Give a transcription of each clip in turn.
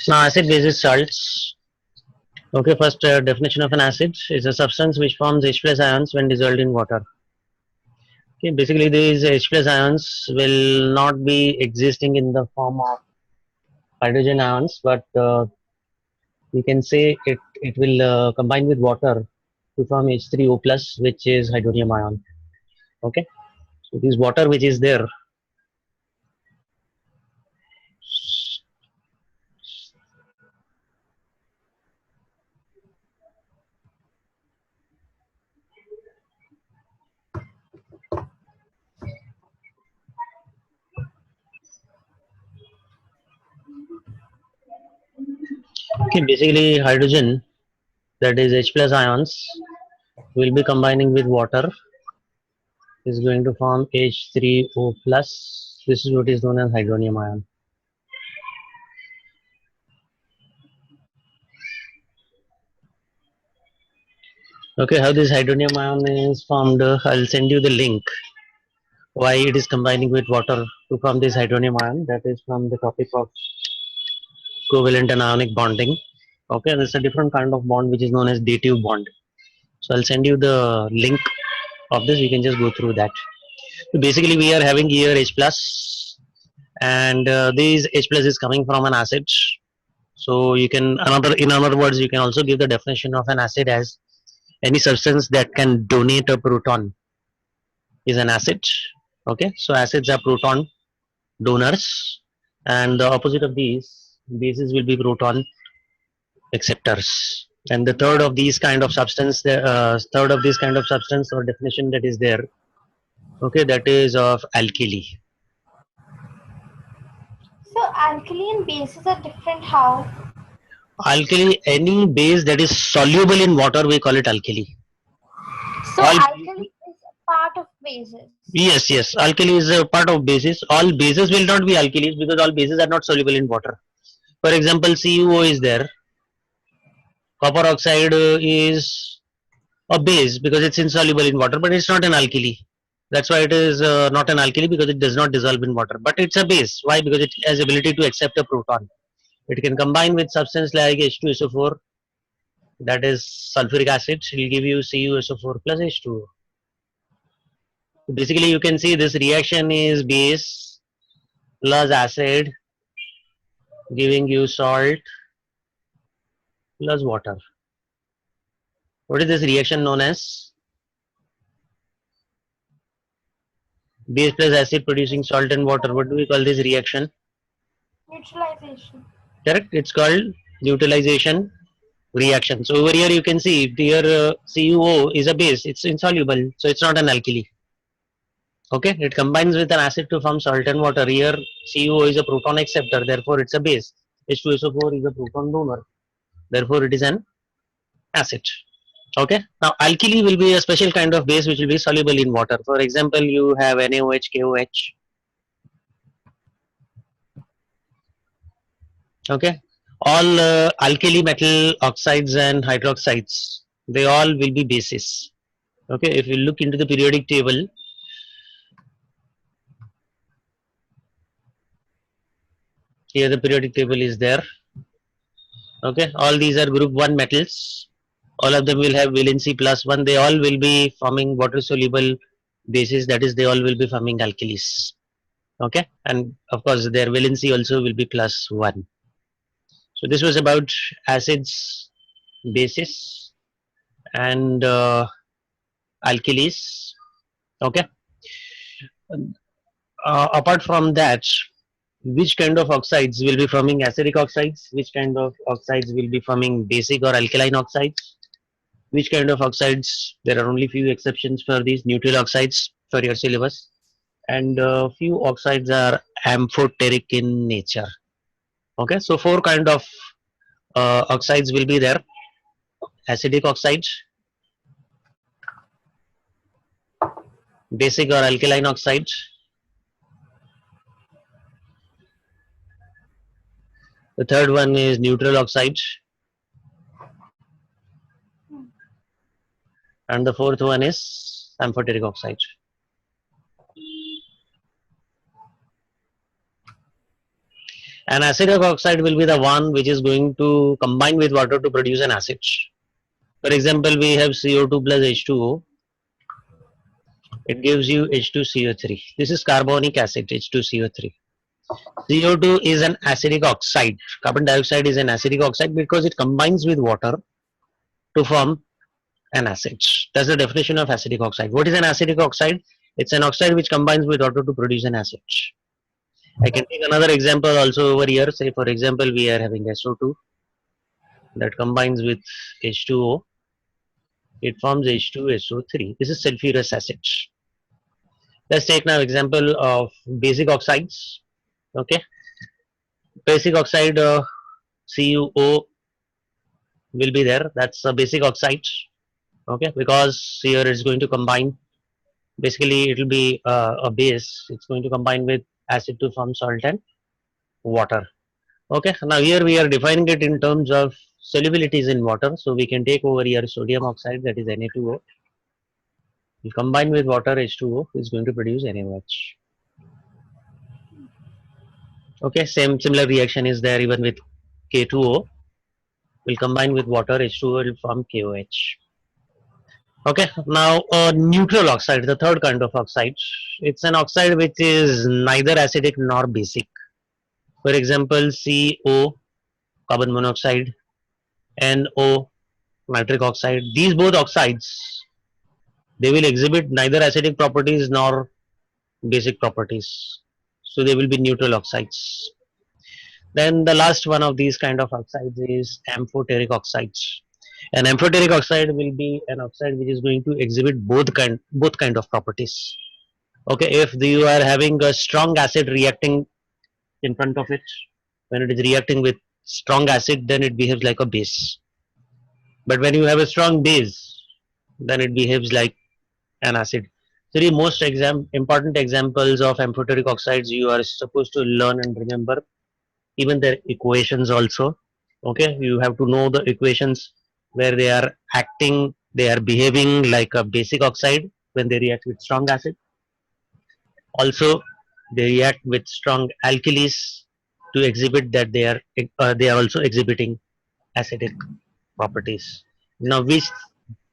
Now, acid bases salts. Okay, first definition of an acid is a substance which forms H plus ions when dissolved in water. Okay, basically these H plus ions will not be existing in the form of hydrogen ions, but we can say it will combine with water to form H3O plus, which is hydronium ion. Okay, so this water which is there. Okay, basically hydrogen, that is H plus ions, will be combining with water, is going to form H3O plus. This is what is known as hydronium ion. Okay, how this hydronium ion is formed, I'll send you the link why it is combining with water to form this hydronium ion. That is from the topic of covalent and ionic bonding. Okay, and it's a different kind of bond which is known as dative bond. So I'll send you the link of this. You can just go through that. So basically, we are having here H plus, and this H plus is coming from an acid. So you can in other words, you can also give the definition of an acid as any substance that can donate a proton is an acid. Okay, so acids are proton donors, and the opposite of these bases will be proton acceptors. And the third of these kind of substance, third of this kind of substance or definition that is there, okay, that is of alkali. So alkali and bases are different how? Alkali, any base that is soluble in water, we call it alkali. So All alkali is a part of bases. yes, alkali is a part of bases. All bases will not be alkalis because all bases are not soluble in water. For example, CuO is there. Copper oxide is a base because it's insoluble in water, but it's not an alkali. That's why it is not an alkali, because it does not dissolve in water. But it's a base. Why? Because it has ability to accept a proton. It can combine with substance like H2SO4, that is sulfuric acid. It will give you CuSO4 plus H2O. Basically, you can see this reaction is base plus acid giving you salt plus water. What is this reaction known as? Base plus acid producing salt and water. What do we call this reaction? Neutralization. Correct. It's called neutralization reaction. So over here you can see here CuO is a base. It's insoluble, so it's not an alkali. Okay, it combines with an acid to form salt and water. Here CuO is a proton acceptor, therefore it's a base. H2SO4 is a proton donor, therefore it is an acid. Okay, now alkali will be a special kind of base which will be soluble in water. For example, you have NaOH, KOH. Okay, all alkali metal oxides and hydroxides, they all will be bases. Okay, if you look into the periodic table, here the periodic table is there. Okay, all these are group 1 metals. All of them will have valency plus 1. They all will be forming water soluble bases, that is, they all will be forming alkalis. Okay, and of course their valency also will be plus 1. So this was about acids, bases, and alkalis. Okay, apart from that, which kind of oxides will be forming acidic oxides, which kind of oxides will be forming basic or alkaline oxides, which kind of oxides, there are only few exceptions for these neutral oxides for your syllabus, and few oxides are amphoteric in nature. Okay, so 4 kind of oxides will be there: acidic oxides, basic or alkaline oxides, the third one is neutral oxides, and the fourth one is amphoteric oxides. An acidic oxide will be the one which is going to combine with water to produce an acid. For example, we have CO2 plus H2O. It gives you H2CO3. This is carbonic acid, H2CO3. CO2 is an acidic oxide. Carbon dioxide is an acidic oxide because it combines with water to form an acid. That's the definition of acidic oxide. What is an acidic oxide? It's an oxide which combines with water to produce an acid. I can take another example also over here. Say, for example, we are having SO2 that combines with H2O. It forms H2SO3. This is sulfurous acid. Let's take now example of basic oxides. Okay, basic oxide CuO will be there. That's a basic oxide. Okay, because here it's going to combine. Basically, it will be a base. It's going to combine with acid to form salt and water. Okay, now here we are defining it in terms of solubilities in water. So we can take over here sodium oxide, that is Na2O. You combine with water, H2O is going to produce NaOH. Okay, similar reaction is there even with K2O. Will combine with water, H2O will form KOH. Okay, now neutral oxide, the third kind of oxide. It's an oxide which is neither acidic nor basic. For example, CO, carbon monoxide, NO, nitric oxide. These both oxides, they will exhibit neither acidic properties nor basic properties. So they will be neutral oxides. Then the last one of these kind of oxides is amphoteric oxides. An amphoteric oxide will be an oxide which is going to exhibit both kind of properties. Okay, if you are having a strong acid reacting in front of it, when it is reacting with strong acid, then it behaves like a base. But when you have a strong base, then it behaves like an acid. Three most important examples of amphoteric oxides you are supposed to learn and remember, even their equations also. Okay, you have to know the equations where they are acting, they are behaving like a basic oxide when they react with strong acid. Also, they react with strong alkalis to exhibit that they are also exhibiting acidic properties. Now, which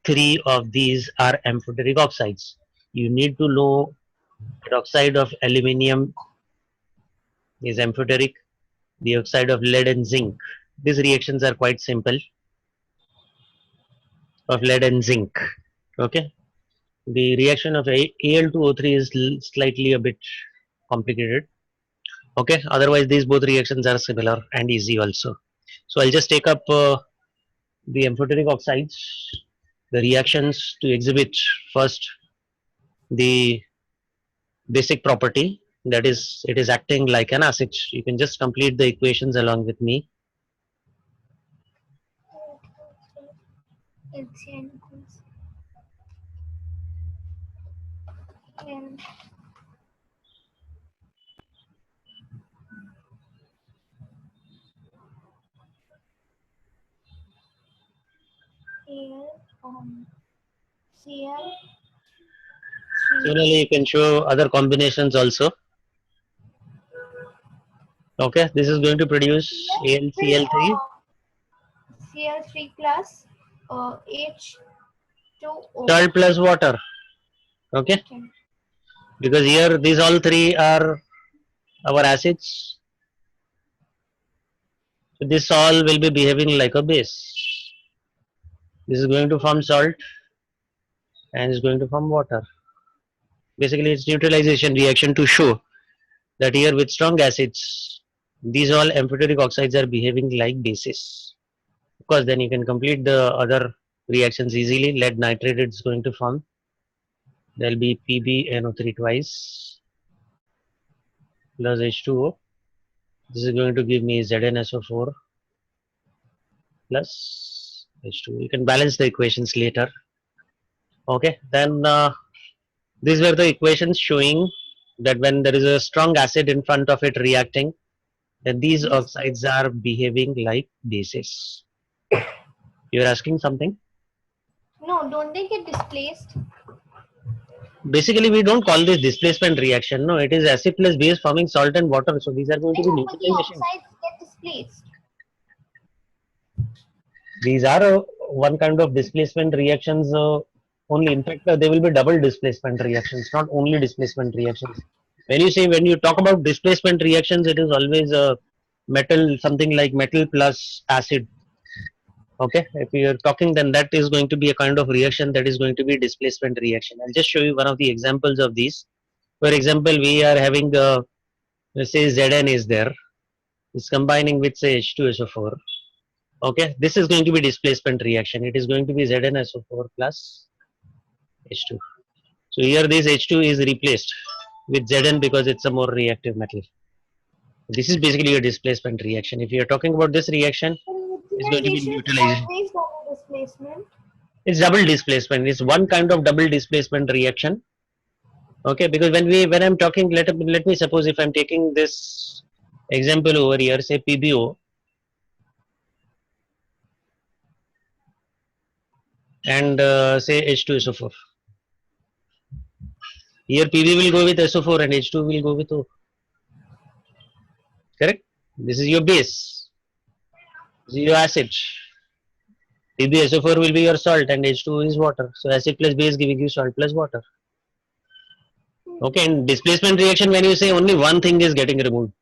three of these are amphoteric oxides? You need to know that oxide of aluminium is amphoteric, the oxide of lead and zinc. These reactions are quite simple, of lead and zinc. Okay, the reaction of Al2O3 is slightly a bit complicated. Okay, otherwise these both reactions are similar and easy also. So I'll just take up the amphoteric oxides, the reactions to exhibit first the basic property, that is it is acting like an acid. You can just complete the equations along with me. LCN equals N Cl Similarly, you can show other combinations also. Okay, this is going to produce AlCl3. Cl3 plus H2O. Salt plus water. Okay, because here these all three are our acids. So this all will be behaving like a base. This is going to form salt and is going to form water. Basically, it's neutralization reaction to show that here with strong acids, these all amphoteric oxides are behaving like bases. Of course, then you can complete the other reactions easily. Lead nitrate is going to form. There will be PbNO3 twice plus H2O. This is going to give me ZnSO4 plus H2O. You can balance the equations later. Okay, then these were the equations showing that when there is a strong acid in front of it reacting, then these oxides are behaving like bases. You're asking something? No, don't they get displaced? Basically, we don't call this displacement reaction. No, it is acid plus base forming salt and water. So these are going to be No, but the neutralization. oxides displaced. These are one kind of displacement reactions only. In fact, they will be double displacement reactions, not only displacement reactions. When you talk about displacement reactions, it is always a metal, something like metal plus acid. Okay, if we are talking, then that is going to be a kind of reaction that is going to be displacement reaction. I'll just show you one of the examples of these. For example, we are having let's say Zn is there. It's combining with say H2SO4. Okay, this is going to be displacement reaction. It is going to be ZnSO4 plus H2. So here this H2 is replaced with Zn because it's a more reactive metal. This is basically a displacement reaction. If you are talking about this reaction, it's going to be Utilization is neutralization. always double displacement. It's double displacement. It's one kind of double displacement reaction. Okay, because when I'm talking, let me suppose if I'm taking this example over here, say PbO, and say H2SO4. Here Pb will go with SO4 and H2 will go with O. Correct? This is your base. This is your acid. PbSO4 will be your salt and H2 is water. So acid plus base giving you salt plus water. Okay, in displacement reaction, when you say only one thing is getting removed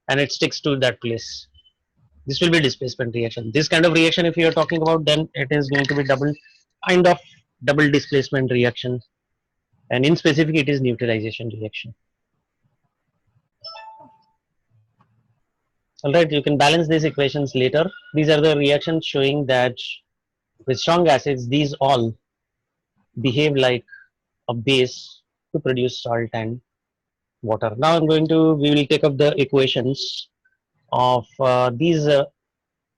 and it sticks to that place, this will be displacement reaction. This kind of reaction, if you are talking about, then it is going to be kind of double displacement reaction. And in specific, it is neutralization reaction. Alright, you can balance these equations later. These are the reactions showing that with strong acids, these all behave like a base to produce salt and water. Now we will take up the equations of these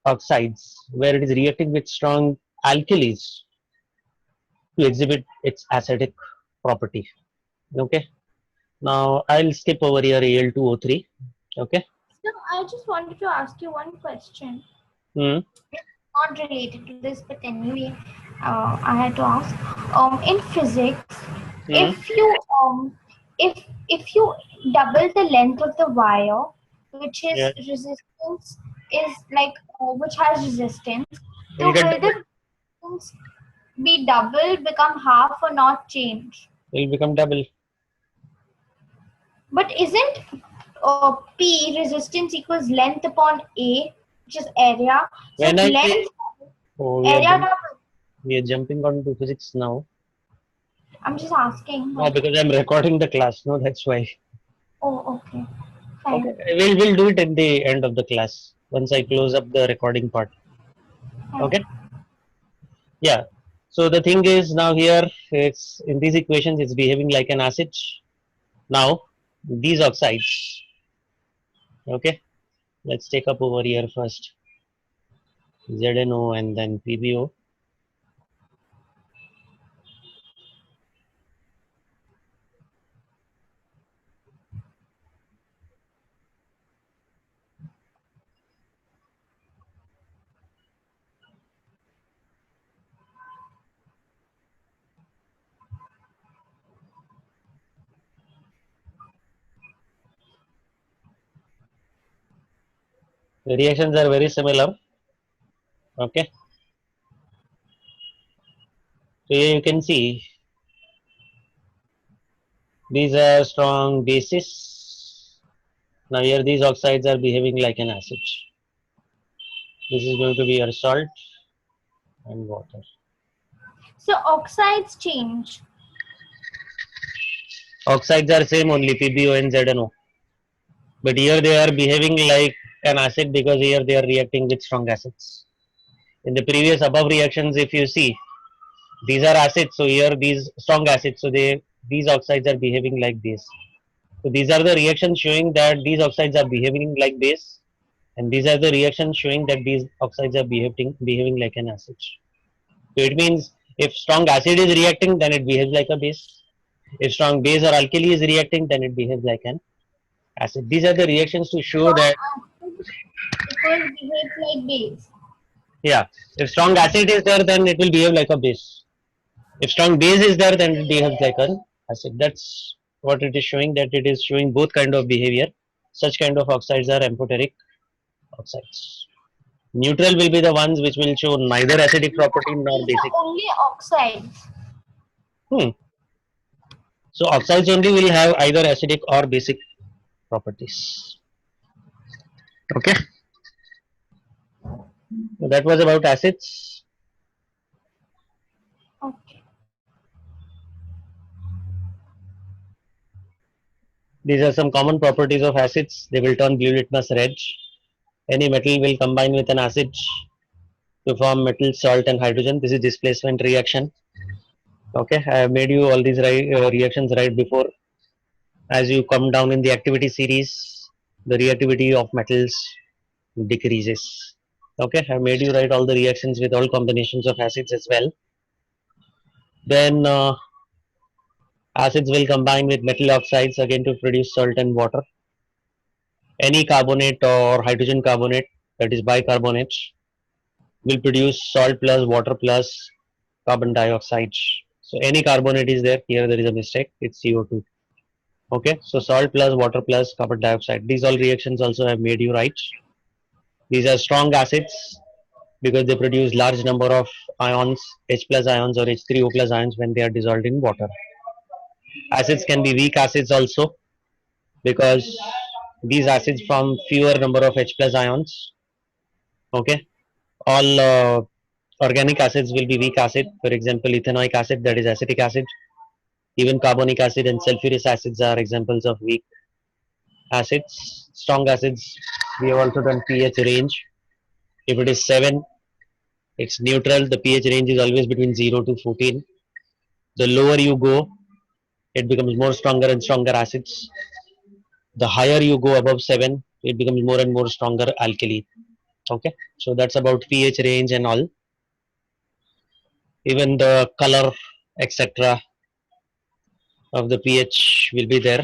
oxides where it is reacting with strong alkalis to exhibit its acidic property. Okay. Now I'll skip over here Al2O3. Okay. So I just wanted to ask you one question. Hmm. Not related to this, but anyway, I had to ask. In physics, if you if you double the length of the wire, which is Yeah. resistance is like which has resistance, so Will get will double. the resistance be double, become half, or not change? Will become double. But isn't P resistance equals length upon A, which is area? So When if I say, length oh, area double. we are jumping on to physics now. I'm just asking. No, because I'm recording the class. No, that's why. Oh, okay. Okay, Fine. we'll do it at the end of the class once I close up the recording part. Fine. Okay. Yeah. So the thing is now here it's in these equations it's behaving like an acid. Now these oxides. Okay. Let's take up over here first ZNO and then PbO. The reactions are very similar. Okay. So here you can see these are strong bases. Now here these oxides are behaving like an acid. This is going to be your salt and water. So oxides change. Oxides are same only PbO and ZNO. But here they are behaving like an acid because here they are reacting with strong acids. In the previous above reactions, if you see, these are acids, so here these strong acids, so these oxides are behaving like base. So these are the reactions showing that these oxides are behaving like base, and these are the reactions showing that these oxides are behaving like an acid. So it means if strong acid is reacting, then it behaves like a base. If strong base or alkali is reacting, then it behaves like an acid. These are the reactions to show that Acid equals behaves like base. yeah, if strong acid is there, then it will behave like a base. If strong base is there, then it behaves like an acid. That's what it is showing. That it is showing both kind of behavior. Such kind of oxides are amphoteric, oxides. Neutral will be the ones which will show neither acidic property nor These basic. are only oxides. So oxides only will have either acidic or basic properties. Okay. So that was about acids. Okay. These are some common properties of acids. They will turn blue litmus red. Any metal will combine with an acid to form metal, salt, and hydrogen. This is displacement reaction. Okay, I have made you all these reactions right before. As you come down in the activity series, the reactivity of metals decreases. Okay, I have made you write all the reactions with all combinations of acids as well. Then acids will combine with metal oxides again to produce salt and water. Any carbonate or hydrogen carbonate, that is bicarbonate, will produce salt plus water plus carbon dioxide. So any carbonate is there, here there is a mistake, it's CO2. Okay, so salt plus water plus carbon dioxide. These all reactions also have made you right. These are strong acids because they produce large number of ions, H plus ions or H3O plus ions when they are dissolved in water. Acids can be weak acids also because these acids form fewer number of H plus ions. Okay, all organic acids will be weak acid. For example, ethanoic acid, that is acetic acid. Even carbonic acid and sulfurous acids are examples of weak acids. Strong acids, we have also done pH range. If it is 7, it's neutral. The pH range is always between 0 to 14. The lower you go, it becomes more stronger and stronger acids. The higher you go above 7, it becomes more and more stronger alkali. Okay, so that's about pH range and all. Even the color, etc., of the pH will be there.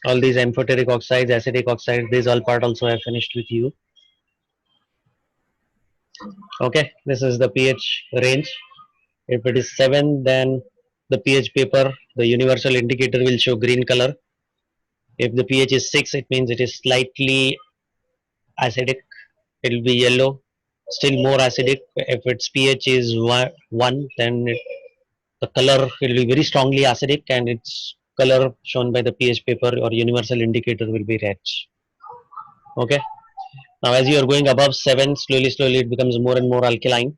All these amphoteric oxides, acidic oxides, these all part also I have finished with you. Okay, this is the pH range. If it is 7, then the pH paper, the universal indicator will show green color. If the pH is 6, it means it is slightly acidic. It will be yellow, still more acidic. If its pH is 1, then the color will be very strongly acidic and its color shown by the pH paper or universal indicator will be red. Okay. Now as you are going above 7, slowly it becomes more and more alkaline.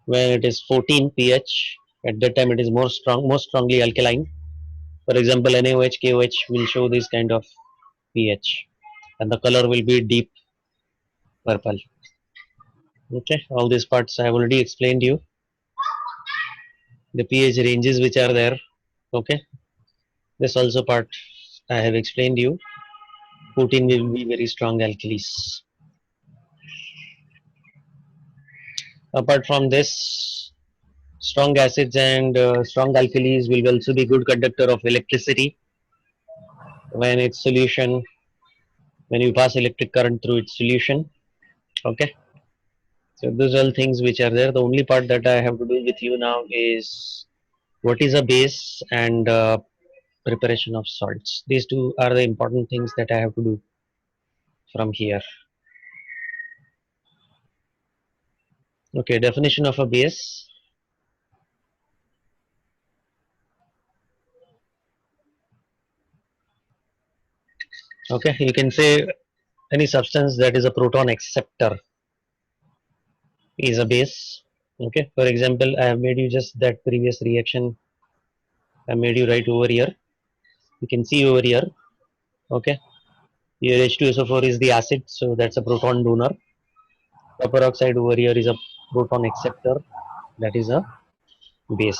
When it is 14 pH, at that time it is more strongly alkaline. For example, NaOH, KOH will show this kind of pH and the color will be deep purple. Okay, all these parts I have already explained you. The pH ranges which are there. Okay, this also part I have explained you. 14 will be very strong alkalis. Apart from this, strong acids and strong alkalis will also be good conductor of electricity when its solution, when you pass electric current through its solution. Okay, so those are all things which are there. The only part that I have to do with you now is what is a base and preparation of salts. These two are the important things that I have to do from here. Okay, definition of a base. Okay, you can say any substance that is a proton acceptor is a base. Okay, for example, I have made you just that previous reaction. I made you write over here. You can see over here. Okay, here H2SO4 is the acid, so that's a proton donor. Copper oxide over here is a proton acceptor, that is a base.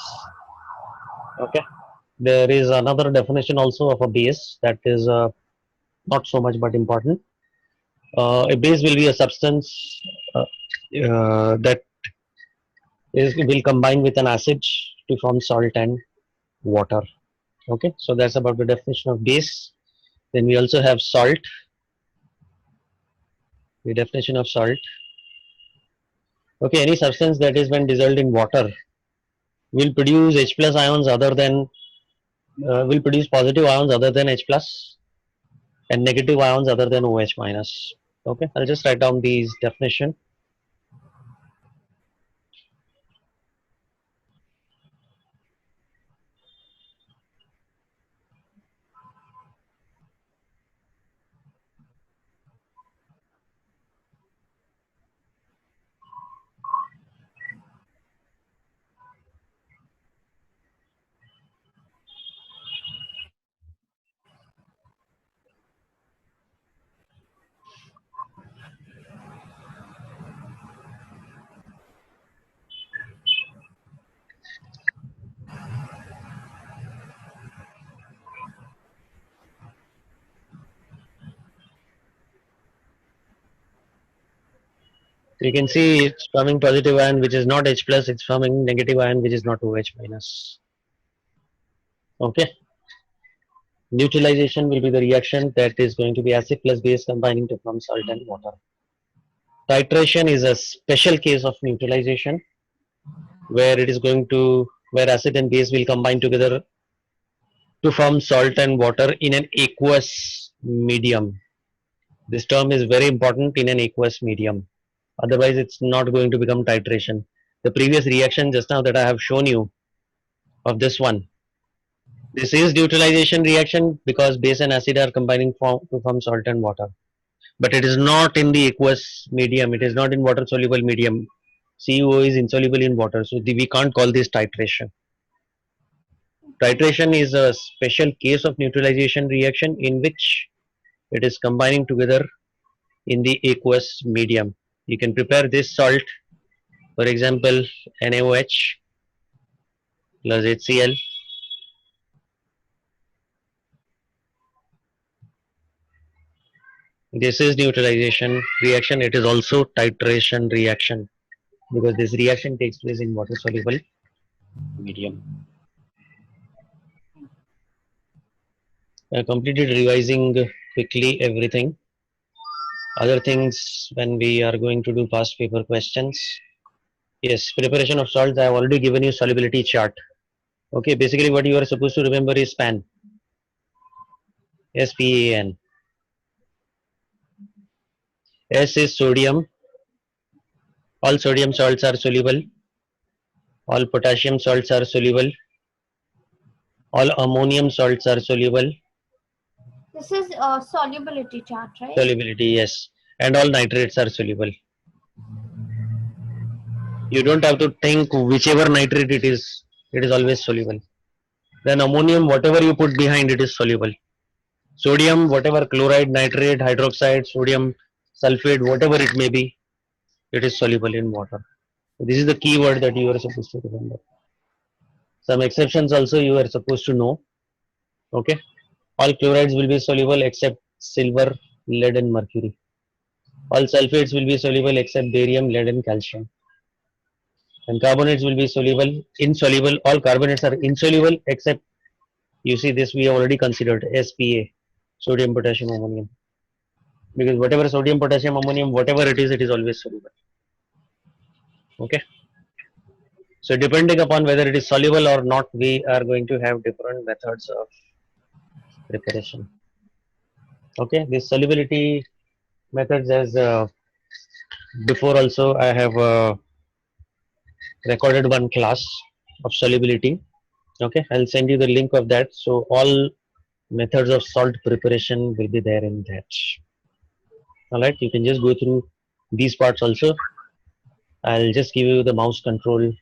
Okay, there is another definition also of a base that is not so much but important. A base will be a substance that will combine with an acid to form salt and water. Okay, so that's about the definition of base. Then we also have salt. The definition of salt. Okay, any substance that is when dissolved in water will produce H plus ions other than will produce positive ions other than H plus and negative ions other than OH minus. Okay, I'll just write down these definition. So you can see it's forming positive ion which is not H plus, it's forming negative ion which is not OH minus. Okay. Neutralization will be the reaction that is going to be acid plus base combining to form salt and water. Titration is a special case of neutralization where it is going to, where acid and base will combine together to form salt and water in an aqueous medium. This term is very important in an aqueous medium. Otherwise, it's not going to become titration. The previous reaction just now that I have shown you of this one, this is neutralization reaction because base and acid are combining to form salt and water. But it is not in the aqueous medium. It is not in water soluble medium. CuO is insoluble in water, so we can't call this titration. Titration is a special case of neutralization reaction in which it is combining together in the aqueous medium. You can prepare this salt, for example, NaOH plus HCl. This is neutralization reaction. It is also titration reaction because this reaction takes place in water soluble medium. I completed revising quickly everything. Other things when we are going to do past paper questions. Yes, preparation of salts. I have already given you solubility chart. Okay, basically what you are supposed to remember is SPAN. SPAN. S is sodium. All sodium salts are soluble. All potassium salts are soluble. All ammonium salts are soluble. This is a solubility chart, right? Solubility, yes. And all nitrates are soluble. You don't have to think whichever nitrate it is always soluble. Then ammonium, whatever you put behind it is soluble. Sodium, whatever chloride, nitrate, hydroxide, sodium, sulfate, whatever it may be, it is soluble in water. This is the key word that you are supposed to remember. Some exceptions also you are supposed to know. Okay. All chlorides will be soluble except silver, lead and mercury. All sulfates will be soluble except barium, lead and calcium. And carbonates will be soluble, insoluble. All carbonates are insoluble except, you see this we have already considered, SPA, sodium, potassium, ammonium. Because whatever sodium, potassium, ammonium, whatever it is always soluble. Okay. So depending upon whether it is soluble or not, we are going to have different methods of preparation. Okay, this solubility methods, as before also I have recorded one class of solubility. Okay, I'll send you the link of that. So all methods of salt preparation will be there in that. All right, you can just go through these parts also. I'll just give you the mouse control